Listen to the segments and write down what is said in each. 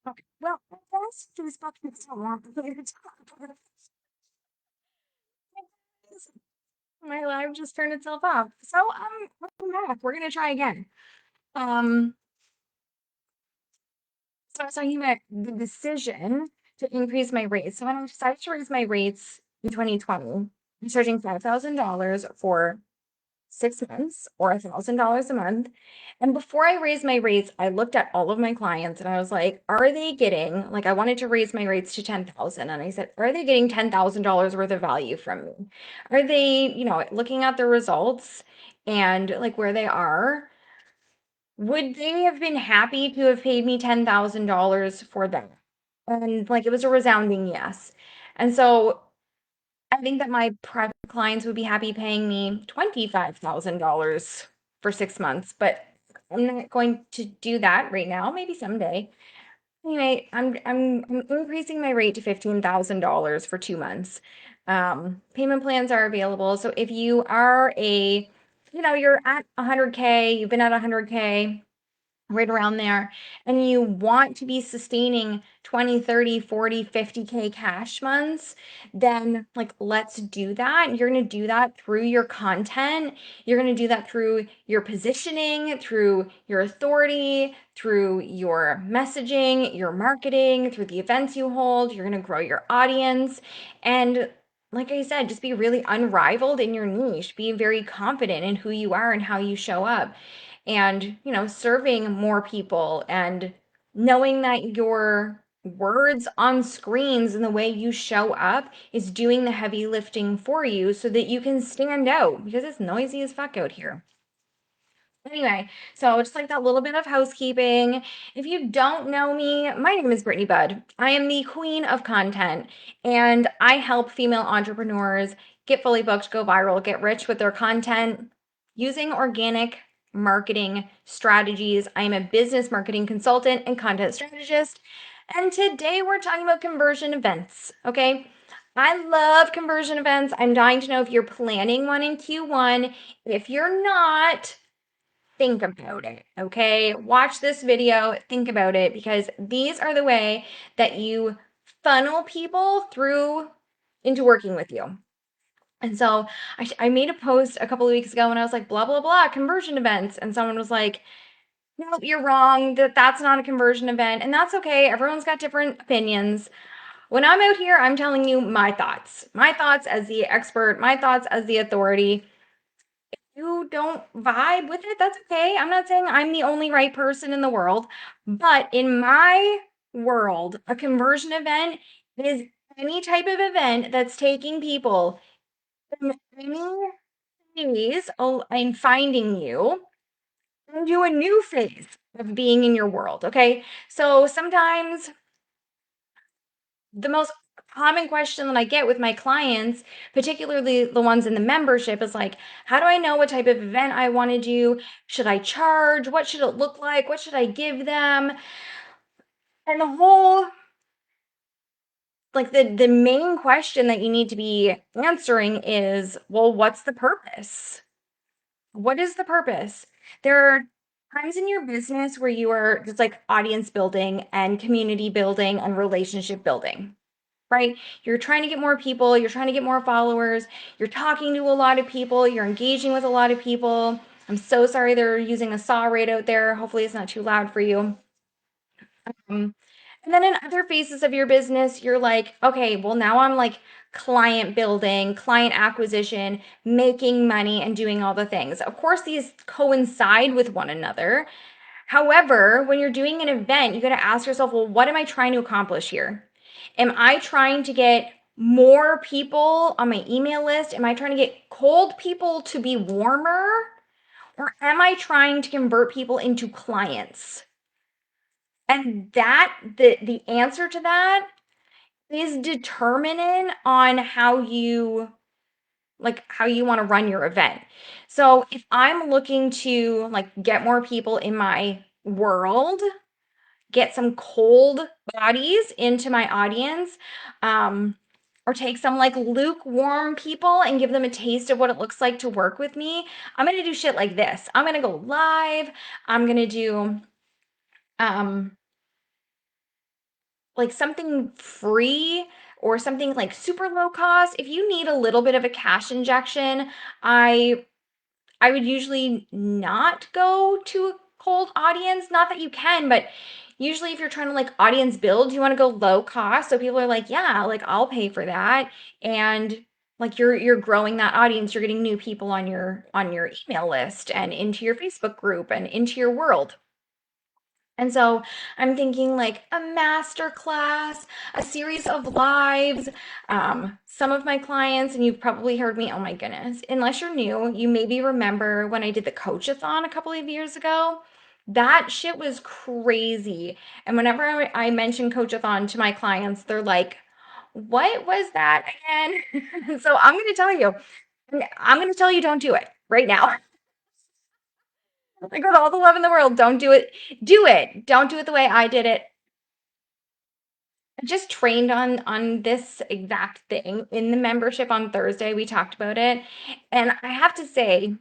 Okay. Well, I guess Facebook doesn't want me to talk about this. My live just turned itself off. So, welcome back. We're gonna try again. Um, so I was talking about the decision to increase my rates. So when I decided to raise my rates in 2020, I'm charging $5,000 for 6 months or $1,000 a month. And before I raised my rates, I looked at all of my clients and I was like, are they getting, like, I wanted to raise my rates to 10,000. And I said, are they getting $10,000 worth of value from me? Are they, looking at the results and like where they are? Would they have been happy to have paid me $10,000 for that? And like it was a resounding yes. And so I think that my private clients would be happy paying me $25,000 for 6 months, but I'm not going to do that right now, maybe someday. Anyway, I'm increasing my rate to $15,000 for 2 months. Payment plans are available. So if you are you're at 100K, you've been at 100K, right around there, and you want to be sustaining 20, 30, 40, 50K cash months, then like let's do that. You're going to do that through your content. You're going to do that through your positioning, through your authority, through your messaging, your marketing, through the events you hold. You're going to grow your audience. And like I said, just be really unrivaled in your niche. Be very confident in who you are and how you show up, and serving more people, and knowing that your words on screens and the way you show up is doing the heavy lifting for you so that you can stand out, because it's noisy as fuck out here. Anyway, so just like that little bit of housekeeping. If you don't know me, my name is Brittany Budd. I am the queen of content, and I help female entrepreneurs get fully booked, go viral, get rich with their content using organic marketing strategies. I am a business marketing consultant and content strategist. And today we're talking about conversion events. Okay. I love conversion events. I'm dying to know if you're planning one in Q1. If you're not, think about it, okay? Watch this video, think about it, because these are the way that you funnel people through into working with you. And so I made a post a couple of weeks ago and I was like, blah, blah, blah, conversion events. And someone was like, nope, you're wrong. That's not a conversion event. And that's okay. Everyone's got different opinions. When I'm out here, I'm telling you my thoughts as the expert, my thoughts as the authority. You don't vibe with it, that's okay. I'm not saying I'm the only right person in the world, but in my world, a conversion event is any type of event that's taking people from any phase in finding you into a new phase of being in your world, okay? So sometimes the most common question that I get with my clients, particularly the ones in the membership, is like, how do I know what type of event I want to do? Should I charge? What should it look like? What should I give them? And the whole, like the main question that you need to be answering is, well, what's the purpose? What is the purpose? There are times in your business where you are just like audience building and community building and relationship building, right? You're trying to get more people, you're trying to get more followers, you're talking to a lot of people, you're engaging with a lot of people. I'm so sorry they're using a saw right out there. Hopefully it's not too loud for you. Um, and then in other phases of your business, you're like, okay, well, now I'm like client building, client acquisition, making money, and doing all the things. Of course, these coincide with one another. However, when you're doing an event, you got to ask yourself, well, what am I trying to accomplish here? Am I trying to get more people on my email list? Am I trying to get cold people to be warmer? Or am I trying to convert people into clients? And the answer to that is determinant on how you want to run your event. So if I'm looking to like get more people in my world, get some cold bodies into my audience, or take some like lukewarm people and give them a taste of what it looks like to work with me, I'm going to do shit like this. I'm going to go live. I'm going to do um like something free or something like super low cost, if you need a little bit of a cash injection, I I would usually not go to a cold audience. Not that you can, but usually if you're trying to like audience build, you want to go low cost. So people are like, yeah, like I'll pay for that. And like you're growing that audience, you're getting new people on your email list and into your Facebook group and into your world. And so I'm thinking like a master class, a series of lives. Some of my clients, and you've probably heard me, oh my goodness, unless you're new, you maybe remember when I did the coachathon a couple of years ago. That shit was crazy. And whenever I mention coachathon to my clients, they're like, what was that again? So I'm going to tell you, don't do it right now. Like with all the love in the world, don't do it. Do it. Don't do it the way I did it. I just trained on this exact thing in the membership on Thursday. We talked about it, and I have to say,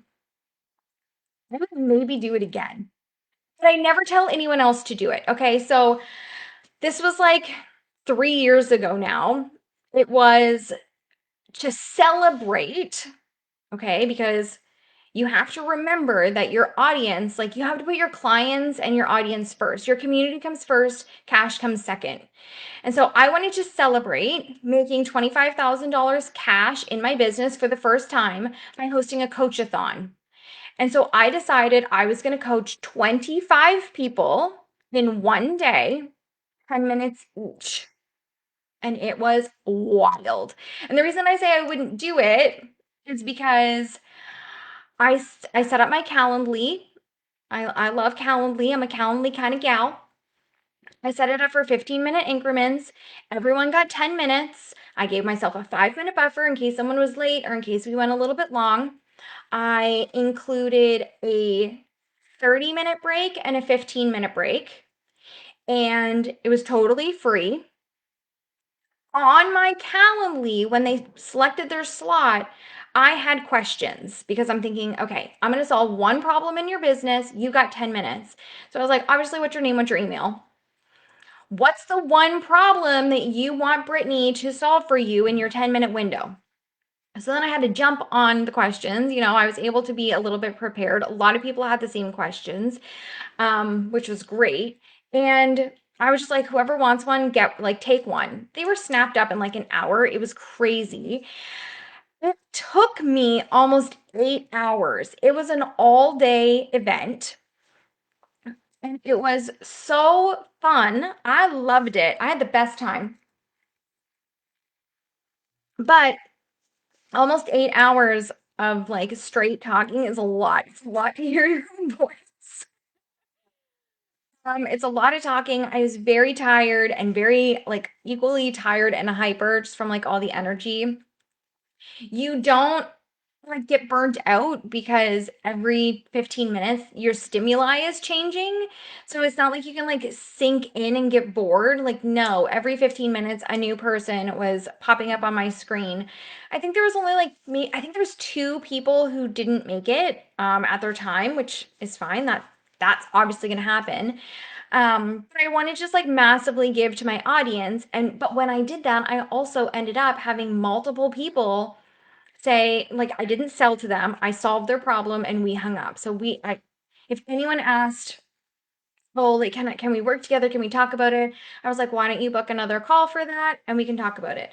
I would maybe do it again. But I never tell anyone else to do it. Okay, so this was like 3 years ago now. It was to celebrate, okay, because you have to remember that your audience, like you have to put your clients and your audience first. Your community comes first, cash comes second. And so I wanted to celebrate making $25,000 cash in my business for the first time by hosting a coachathon. And so I decided I was going to coach 25 people in one day, 10 minutes each. And it was wild. And the reason I say I wouldn't do it is because I set up my Calendly. I love Calendly. I'm a Calendly kind of gal. I set it up for 15-minute increments. Everyone got 10 minutes. I gave myself a 5-minute buffer in case someone was late or in case we went a little bit long. I included a 30-minute break and a 15-minute break, and it was totally free. On my Calendly, when they selected their slot, I had questions because I'm thinking, okay, I'm going to solve one problem in your business. You got 10 minutes. So I was like, obviously, what's your name? What's your email? What's the one problem that you want Brittany to solve for you in your 10-minute window? So then I had to jump on the questions. You know, I was able to be a little bit prepared. A lot of people had the same questions, which was great. And I was just like, whoever wants one, get like take one. They were snapped up in like an hour. It was crazy. It took me almost 8 hours. It was an all day event. And it was so fun. I loved it. I had the best time. But almost 8 hours of like straight talking is a lot. It's a lot to hear your own voice. It's a lot of talking. I was very tired and very like equally tired and hyper just from like all the energy. You don't like get burnt out because every 15 minutes your stimuli is changing. So it's not like you can like sink in and get bored. Like, no, every 15 minutes a new person was popping up on my screen. I think there was only like me, I think there was two people who didn't make it at their time, which is fine. That's obviously gonna happen. But I want to just like massively give to my audience. And but when I did that, I also ended up having multiple people say like I didn't sell to them. I solved their problem and we hung up. So if anyone asked, "Oh, like can we work together? Can we talk about it?" I was like, "Why don't you book another call for that and we can talk about it."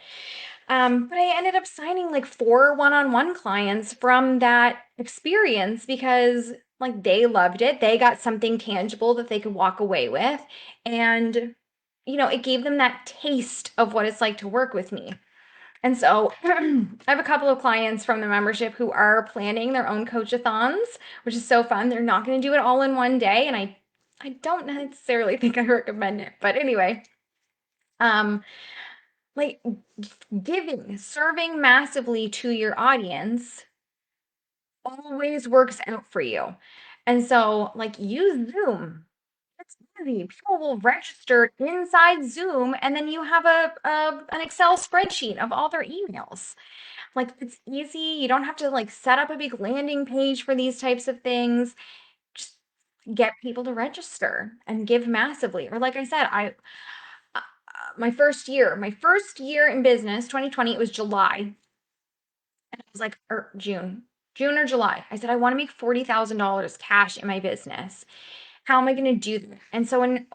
But I ended up signing like four one-on-one clients from that experience because like they loved it. They got something tangible that they could walk away with. And, it gave them that taste of what it's like to work with me. And so I have a couple of clients from the membership who are planning their own coachathons, which is so fun. They're not going to do it all in one day. And I don't necessarily think I recommend it. But anyway, um, like serving massively to your audience always works out for you. And so, like, use Zoom. It's easy. People will register inside Zoom, and then you have an Excel spreadsheet of all their emails. Like, it's easy. You don't have to like set up a big landing page for these types of things. Just get people to register and give massively. Or like I said, my first year in business, 2020, it was July. And I was like, or June or July. I said, I want to make $40,000 cash in my business. How am I going to do that? And so in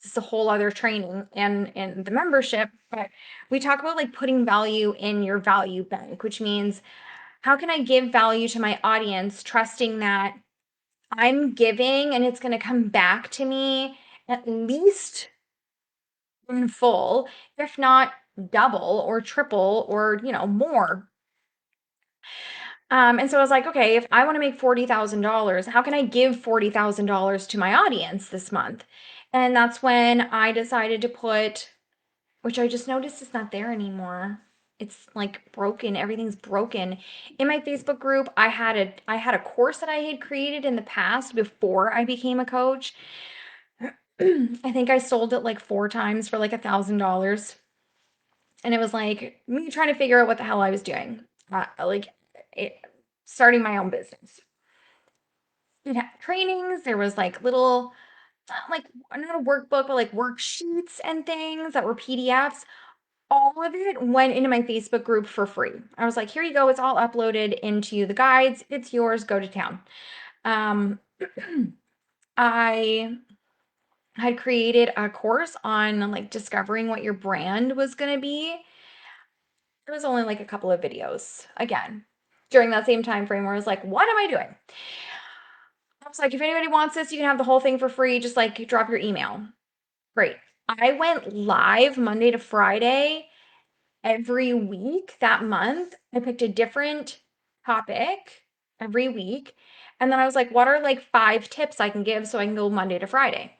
this is a whole other training and in the membership, but we talk about like putting value in your value bank, which means how can I give value to my audience, trusting that I'm giving and it's going to come back to me at least in full, if not double or triple or, more. And so I was like, okay, if I want to make $40,000, how can I give $40,000 to my audience this month? And that's when I decided to put, which I just noticed is not there anymore. It's like broken. Everything's broken. In my Facebook group, I had a course that I had created in the past before I became a coach. I think I sold it like 4 times for like $1,000. And it was like me trying to figure out what the hell I was doing. Like it, starting my own business. It had trainings. There was like little, like not a workbook, but like worksheets and things that were PDFs. All of it went into my Facebook group for free. I was like, here you go. It's all uploaded into the guides. It's yours. Go to town. Um, I had created a course on like discovering what your brand was going to be. It was only like a couple of videos again during that same time frame where I was like, what am I doing? I was like, if anybody wants this, you can have the whole thing for free. Just like drop your email. Great. I went live Monday to Friday every week that month. I picked a different topic every week. And then I was like, what are like 5 tips I can give so I can go Monday to Friday?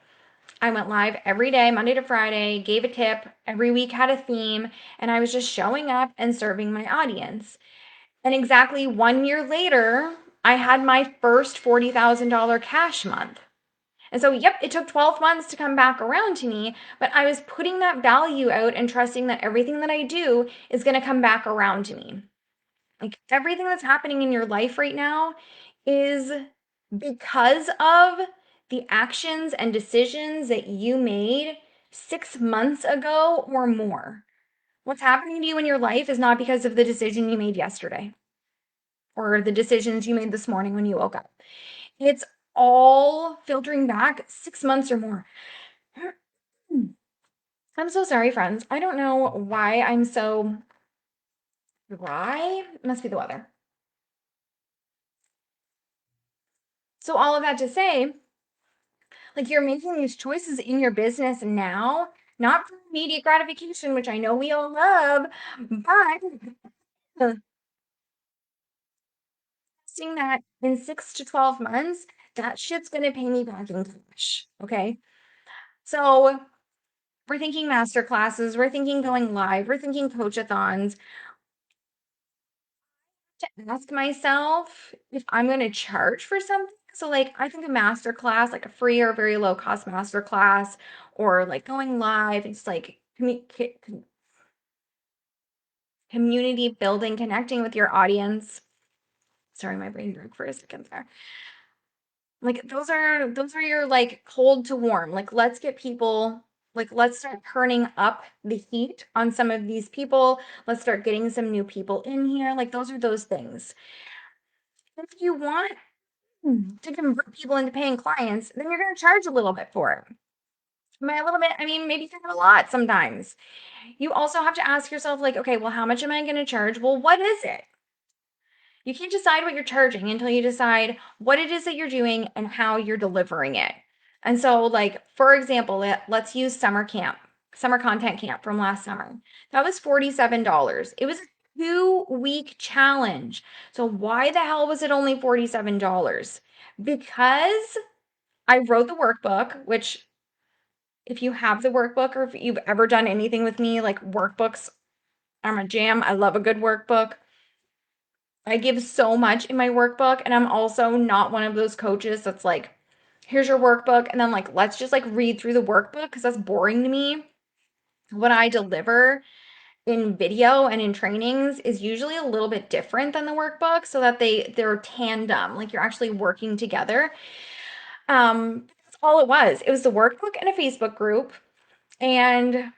I went live every day, Monday to Friday, gave a tip. Every week had a theme. And I was just showing up and serving my audience. And exactly 1 year later, I had my first $40,000 cash month. And so, yep, it took 12 months to come back around to me, but I was putting that value out and trusting that everything that I do is going to come back around to me. Like everything that's happening in your life right now is because of the actions and decisions that you made 6 months ago or more. What's happening to you in your life is not because of the decision you made yesterday or the decisions you made this morning when you woke up. It's all filtering back 6 months or more. I'm so sorry, friends. I don't know why I'm so dry. It must be the weather. So, all of that to say, like you're making these choices in your business now, not for immediate gratification, which I know we all love, but seeing that in 6 to 12 months, that shit's gonna pay me back in cash. Okay. So we're thinking master classes, we're thinking going live, we're thinking coachathons. To ask myself if I'm going to charge for something. So, like, I think a master class, like a free or very low cost master class, or like going live, it's like community building, connecting with your audience. Sorry, my brain broke for a second there. Like those are your like cold to warm. Like let's get people like let's start turning up the heat on some of these people. Let's start getting some new people in here. Like those are those things. If you want to convert people into paying clients, then you're going to charge a little bit for it. By a little bit, I mean maybe kind of a lot sometimes. You also have to ask yourself, like, okay, well, how much am I going to charge? Well, what is it? You can't decide what you're charging until you decide what it is that you're doing and how you're delivering it. And so, like, for example, let's use summer content camp from last summer. That was $47. It was a 2 week challenge. So, why the hell was it only $47? Because I wrote the workbook, which, if you have the workbook or if you've ever done anything with me, like workbooks are my jam. I love a good workbook. I give so much in my workbook, and I'm also not one of those coaches that's like, here's your workbook, and then like, let's just like read through the workbook because that's boring to me. What I deliver in video and in trainings is usually a little bit different than the workbook so that they're tandem, like you're actually working together. That's all it was. It was the workbook and a Facebook group. And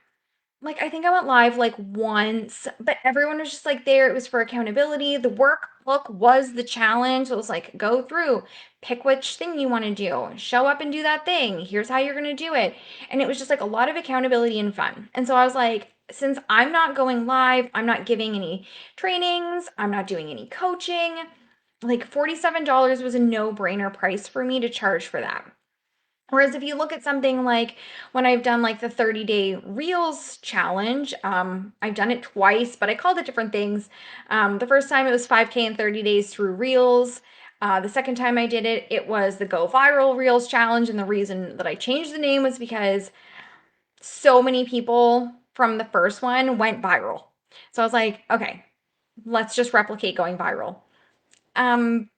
like I think I went live like once, but everyone was just like there. It was for accountability. The workbook was the challenge. It was like go through, pick which thing you want to do, show up and do that thing. Here's how you're going to do it. And it was just like a lot of accountability and fun. And so I was like, since I'm not going live, I'm not giving any trainings, I'm not doing any coaching. Like $47 was a no-brainer price for me to charge for that. Whereas if you look at something like when I've done like the 30-day Reels challenge, I've done it twice, but I called it different things. The first time it was 5K in 30 days through Reels. The second time I did it, it was the Go Viral Reels challenge. And the reason that I changed the name was because so many people from the first one went viral. So I was like, okay, let's just replicate going viral. Um,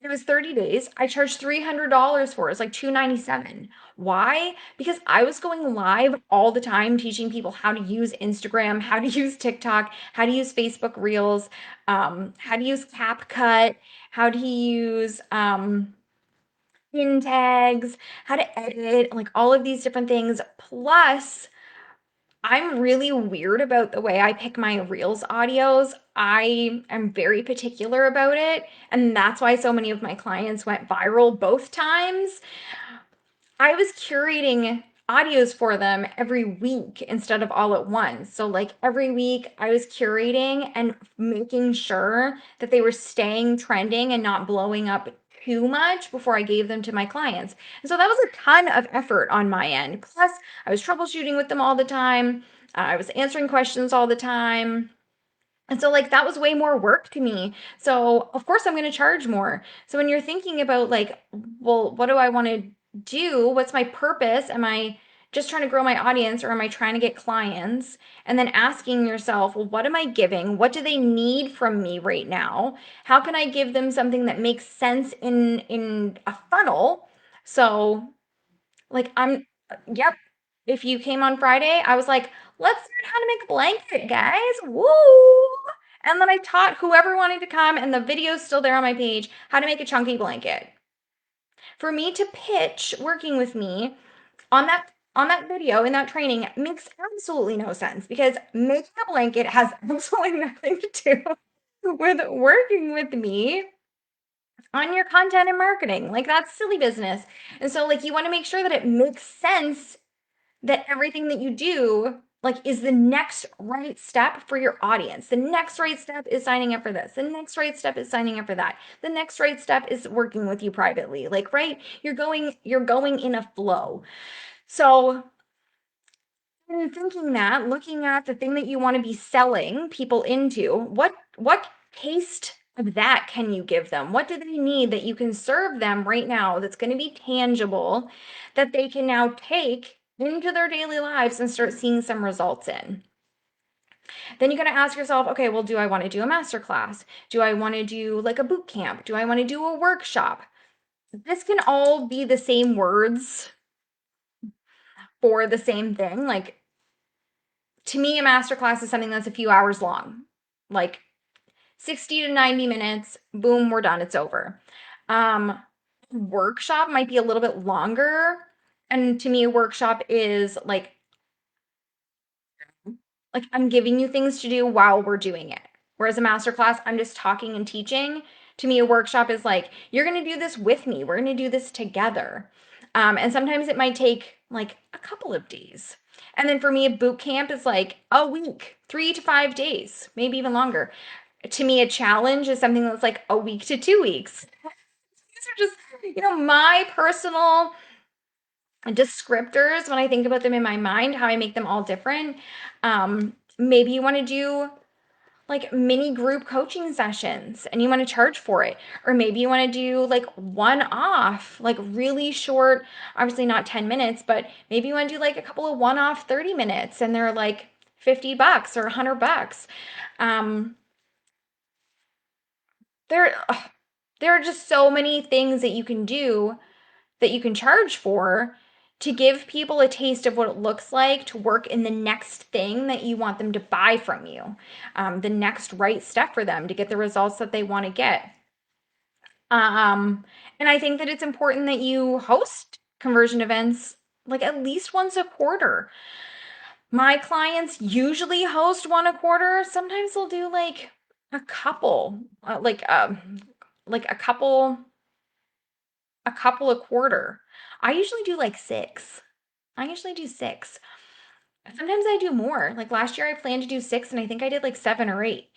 it was 30 days. I charged $300 for it. It's like $297. Why? Because I was going live all the time teaching people how to use Instagram, how to use TikTok, how to use Facebook Reels, how to use CapCut, how to use pin tags, how to edit, like all of these different things. Plus, I'm really weird about the way I pick my Reels audios. I am very particular about it, and that's why so many of my clients went viral both times. I was curating audios for them every week instead of all at once. So, like every week, I was curating and making sure that they were staying trending and not blowing up too much before I gave them to my clients. And so that was a ton of effort on my end. Plus, I was troubleshooting with them all the time. I was answering questions all the time. And so, like, that was way more work to me. So, of course, I'm going to charge more. So, when you're thinking about, like, well, what do I want to do? What's my purpose? Am I just trying to grow my audience or am I trying to get clients? And then asking yourself, well, what am I giving? What do they need from me right now? How can I give them something that makes sense in a funnel? So, like yep. If you came on Friday, I was like, let's learn how to make a blanket, guys. Woo! And then I taught whoever wanted to come, and the video's still there on my page, how to make a chunky blanket. For me to pitch working with me on that video in that training makes absolutely no sense because making a blanket has absolutely nothing to do with working with me on your content and marketing. Like that's silly business. And so like you want to make sure that it makes sense that everything that you do like is the next right step for your audience. The next right step is signing up for this. The next right step is signing up for that. The next right step is working with you privately. Like right? You're going in a flow. So in thinking that, looking at the thing that you want to be selling people into, what taste of that can you give them? What do they need that you can serve them right now that's going to be tangible that they can now take into their daily lives and start seeing some results in? Then you got to ask yourself, okay, well, do I want to do a masterclass? Do I want to do like a boot camp? Do I want to do a workshop? This can all be the same words for the same thing. Like to me, a masterclass is something that's a few hours long, like 60 to 90 minutes. Boom, we're done. It's over. Um, Workshop might be a little bit longer. And to me, a workshop is like I'm giving you things to do while we're doing it. Whereas a masterclass, I'm just talking and teaching. To me, a workshop is like, you're going to do this with me. We're going to do this together. And sometimes it might take like a couple of days. And then for me, a boot camp is like a week, 3 to 5 days, maybe even longer. To me, a challenge is something that's like a week to 2 weeks. These are just, my personal descriptors when I think about them in my mind, how I make them all different. Maybe you want to do like mini group coaching sessions and you want to charge for it. Or maybe you want to do like one off, like really short, obviously not 10 minutes, but maybe you want to do like a couple of one off 30 minutes and they're like $50 or $100. Um, there, there are just so many things that you can do that you can charge for to give people a taste of what it looks like to work in the next thing that you want them to buy from you, the next right step for them to get the results that they want to get. And I think that it's important that you host conversion events like at least once a quarter. My clients usually host one a quarter. Sometimes they'll do like a couple, like a couple a quarter. I usually do like six. I usually do six. Sometimes I do more. Like last year, I planned to do six, and I think I did like seven or eight.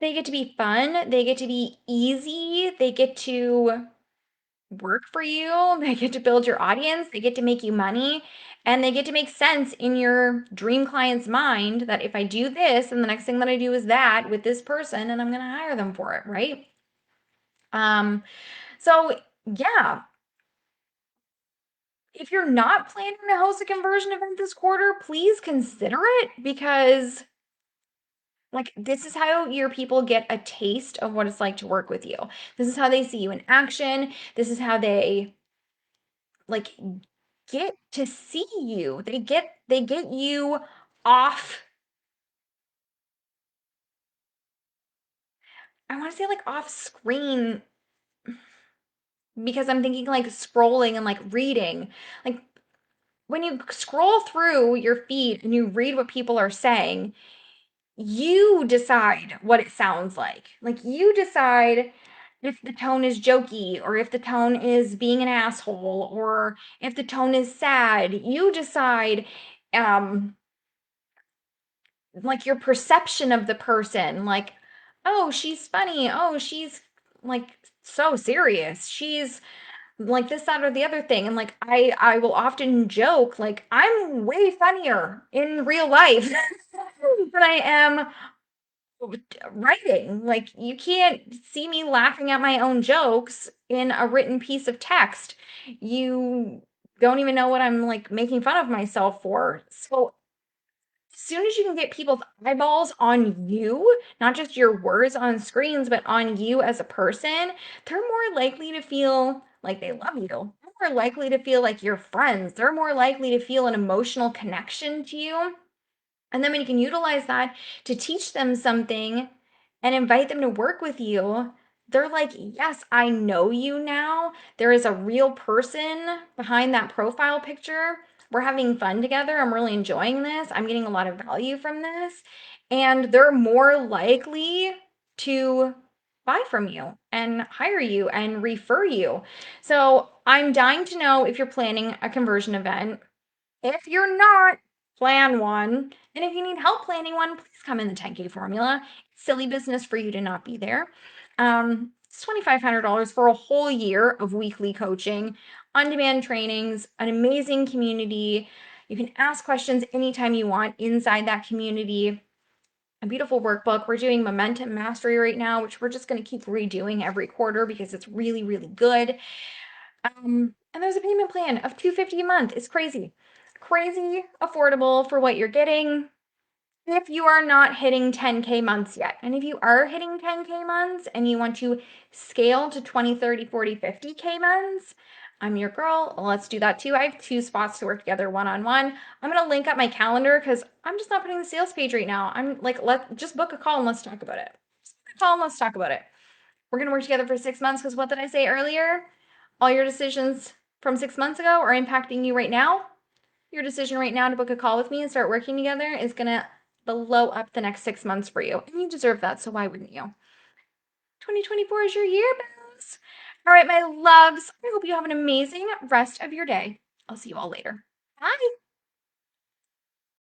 They get to be fun. They get to be easy. They get to work for you. They get to build your audience. They get to make you money. And they get to make sense in your dream client's mind that if I do this, and the next thing that I do is that with this person, and I'm going to hire them for it, right? So yeah, if you're not planning to host a conversion event this quarter, please consider it because like this is how your people get a taste of what it's like to work with you. This is how they see you in action. This is how they like get to see you. They get you off. I want to say like off screen because I'm thinking like scrolling and like reading. Like when you scroll through your feed and you read what people are saying, you decide what it sounds like. Like you decide if the tone is jokey or if the tone is being an asshole or if the tone is sad. You decide um like your perception of the person, like, oh, she's funny. Oh, she's like so serious. She's like this, that, or the other thing. And like I will often joke, like, I'm way funnier in real life than I am writing. Like you can't see me laughing at my own jokes in a written piece of text. You don't even know what I'm like making fun of myself for. So as soon as you can get people's eyeballs on you, not just your words on screens, but on you as a person, they're more likely to feel like they love you. They're more likely to feel like you're friends. They're more likely to feel an emotional connection to you. And then when you can utilize that to teach them something and invite them to work with you, they're like, yes, I know you now. There is a real person behind that profile picture. We're having fun together. I'm really enjoying this. I'm getting a lot of value from this. And they're more likely to buy from you and hire you and refer you. So I'm dying to know if you're planning a conversion event. If you're not, plan one. And if you need help planning one, please come in the 10K formula. It's silly business for you to not be there. It's $2,500 for a whole year of weekly coaching, on-demand trainings, an amazing community. You can ask questions anytime you want inside that community. A beautiful workbook. We're doing Momentum Mastery right now, which we're just going to keep redoing every quarter because it's really, really good. And there's a payment plan of $250 a month. It's crazy. Crazy affordable for what you're getting if you are not hitting 10K months yet. And if you are hitting 10K months and you want to scale to 20, 30, 40, 50K months, I'm your girl. Let's do that too. I have two spots to work together one-on-one. I'm going to link up my calendar because I'm just not putting the sales page right now. I'm like, just book a call and let's talk about it. Just book a call and let's talk about it. We're going to work together for 6 months because what did I say earlier? All your decisions from 6 months ago are impacting you right now. Your decision right now to book a call with me and start working together is going to blow up the next 6 months for you. And you deserve that, so why wouldn't you? 2024 is your year, Bells. All right, my loves. I hope you have an amazing rest of your day. I'll see you all later. Bye.